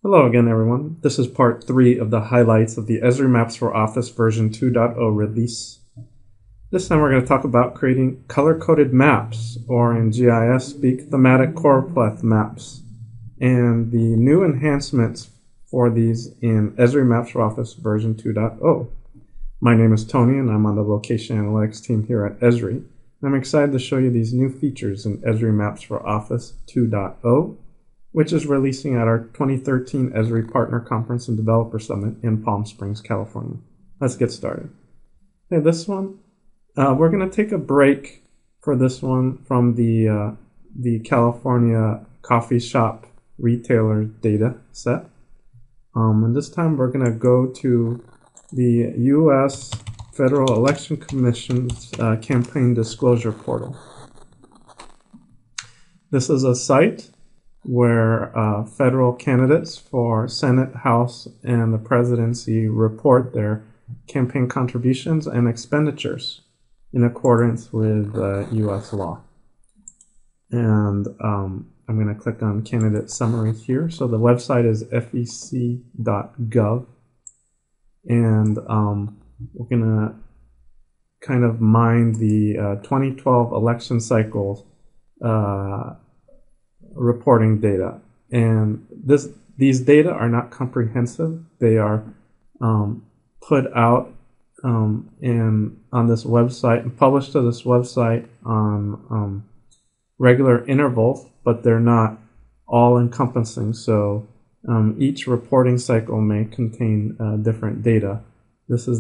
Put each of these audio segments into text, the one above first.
Hello again, everyone. This is part 3 of the highlights of the Esri Maps for Office version 2.0 release. This time we're going to talk about creating color-coded maps, or in GIS speak, thematic choropleth maps, and the new enhancements for these in Esri Maps for Office version 2.0. My name is Tony, and I'm on the Location Analytics team here at Esri. And I'm excited to show you these new features in Esri Maps for Office 2.0. which is releasing at our 2013 Esri Partner Conference and Developer Summit in Palm Springs, California. Let's get started. Okay, this one, we're going to take a break for this one from the California coffee shop retailer data set. And this time we're going to go to the U.S. Federal Election Commission's campaign disclosure portal. This is a site where federal candidates for Senate, House, and the presidency report their campaign contributions and expenditures in accordance with U.S. law. And I'm going to click on candidate summary here. So the website is fec.gov, and we're going to kind of mine the 2012 election cycle reporting data, and these data are not comprehensive. They are put out on this website and published to this website on regular intervals, but they're not all encompassing. So each reporting cycle may contain different data. This is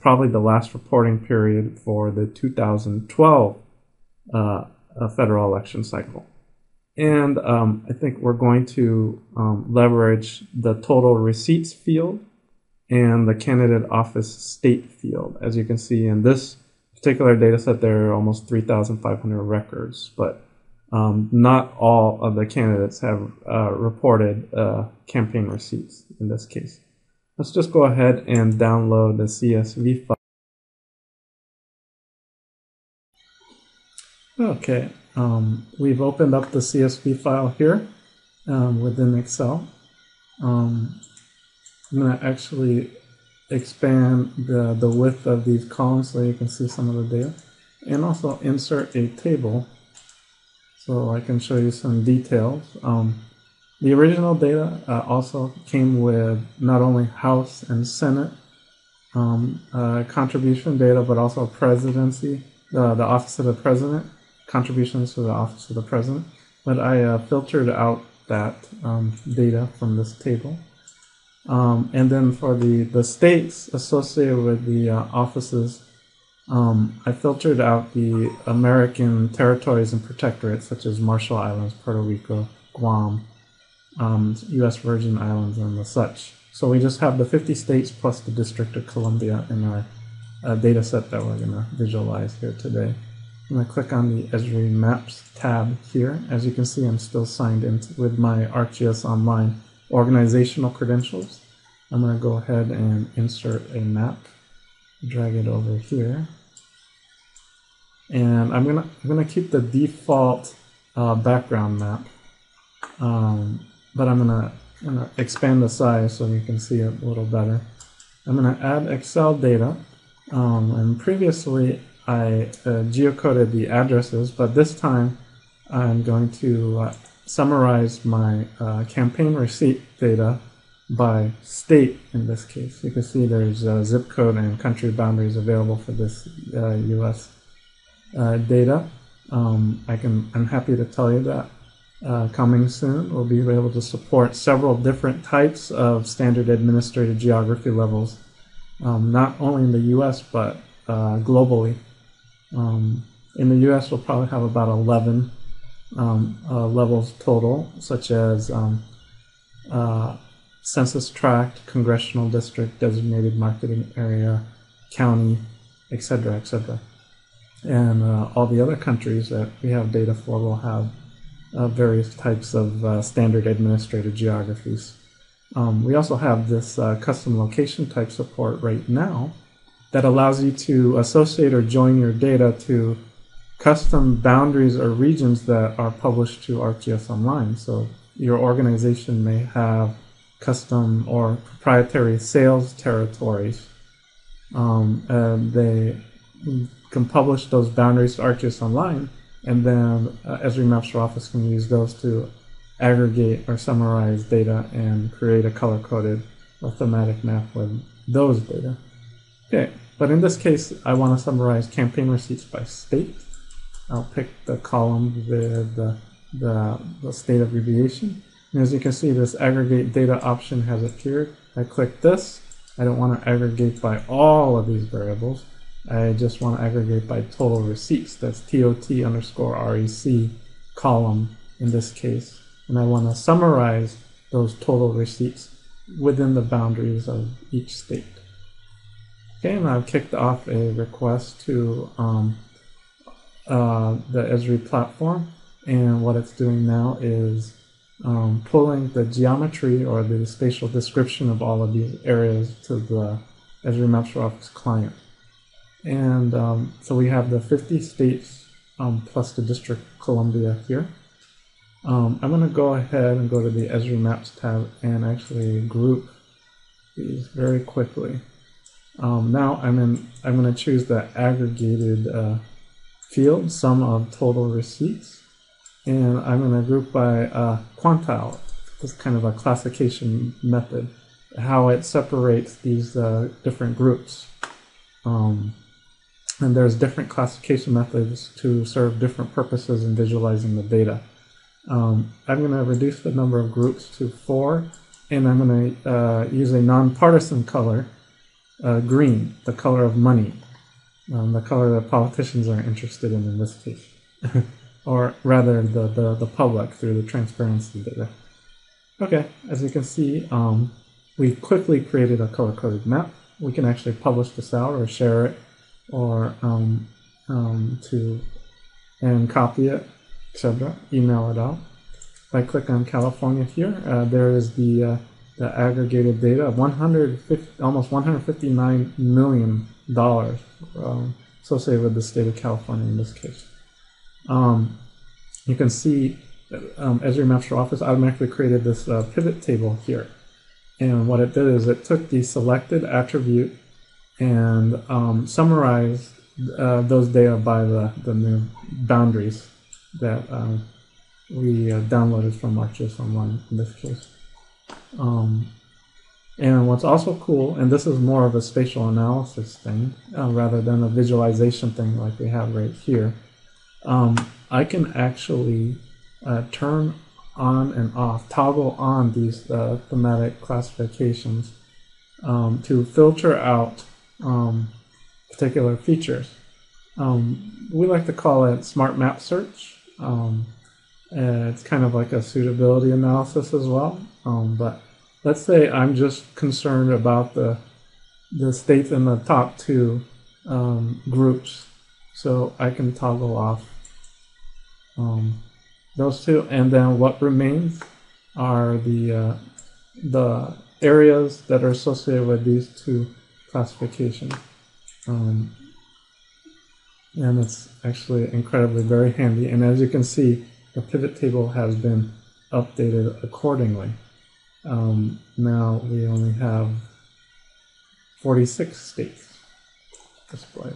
probably the last reporting period for the 2012 federal election cycle. And I think we're going to leverage the total receipts field and the candidate office state field. As you can see in this particular data set, there are almost 3,500 records, but not all of the candidates have reported campaign receipts in this case. Let's just go ahead and download the CSV file. Okay. We've opened up the CSV file here within Excel. I'm going to actually expand the width of these columns so you can see some of the data, and also insert a table so I can show you some details. The original data also came with not only House and Senate contribution data, but also presidency, the Office of the President, contributions to the Office of the President, but I filtered out that data from this table. And then for the states associated with the offices, I filtered out the American territories and protectorates such as Marshall Islands, Puerto Rico, Guam, U.S. Virgin Islands, and the such. So we just have the 50 states plus the District of Columbia in our data set that we're going to visualize here today. I'm going to click on the Esri Maps tab here. As you can see, I'm still signed in with my ArcGIS Online organizational credentials. I'm going to go ahead and insert a map, drag it over here, and I'm going to keep the default background map, but I'm going to expand the size so you can see it a little better. I'm going to add Excel data, and previously I geocoded the addresses, but this time I'm going to summarize my campaign receipt data by state in this case. You can see there's zip code and country boundaries available for this US data. I'm happy to tell you that coming soon we'll be able to support several different types of standard administrative geography levels, not only in the US but globally. In the US, we'll probably have about 11 levels total, such as census tract, congressional district, designated marketing area, county, etc., etc. And all the other countries that we have data for will have various types of standard administrative geographies. We also have this custom location type support right now that allows you to associate or join your data to custom boundaries or regions that are published to ArcGIS Online. So your organization may have custom or proprietary sales territories. And they can publish those boundaries to ArcGIS Online, and then Esri Maps for Office can use those to aggregate or summarize data and create a color-coded or thematic map with those data. Okay, but in this case, I want to summarize campaign receipts by state. I'll pick the column with the state abbreviation. And as you can see, this aggregate data option has appeared. I click this. I don't want to aggregate by all of these variables. I just want to aggregate by total receipts. That's TOT_REC column in this case. And I want to summarize those total receipts within the boundaries of each state. Okay, and I've kicked off a request to the Esri platform, and what it's doing now is pulling the geometry or the spatial description of all of these areas to the Esri Maps for Office client. And so we have the 50 states plus the District of Columbia here. I'm going to go ahead and go to the Esri Maps tab and actually group these very quickly. Now I'm going to choose the aggregated field, sum of total receipts, and I'm going to group by quantile. This is kind of a classification method, how it separates these different groups. And there's different classification methods to serve different purposes in visualizing the data. I'm going to reduce the number of groups to 4, and I'm going to use a nonpartisan color, green, the color of money, the color that politicians are interested in this case, or rather the public through the transparency data. Okay, as you can see, we quickly created a color-coded map. We can actually publish this out or share it, or and copy it, etc. Email it out. If I click on California here, there is the aggregated data of almost $159 million associated with the state of California in this case. You can see Esri Maps for Office automatically created this pivot table here. And what it did is it took the selected attribute and summarized those data by the new boundaries that we downloaded from ArcGIS Online in this case. And what's also cool, and this is more of a spatial analysis thing rather than a visualization thing like we have right here, I can actually turn on and off, toggle on these thematic classifications to filter out particular features. We like to call it smart map search. It's kind of like a suitability analysis as well. But let's say I'm just concerned about the states in the top 2 groups, so I can toggle off those 2, and then what remains are the areas that are associated with these 2 classifications. And it's actually incredibly very handy. And as you can see, the pivot table has been updated accordingly. Now we only have 46 states displayed.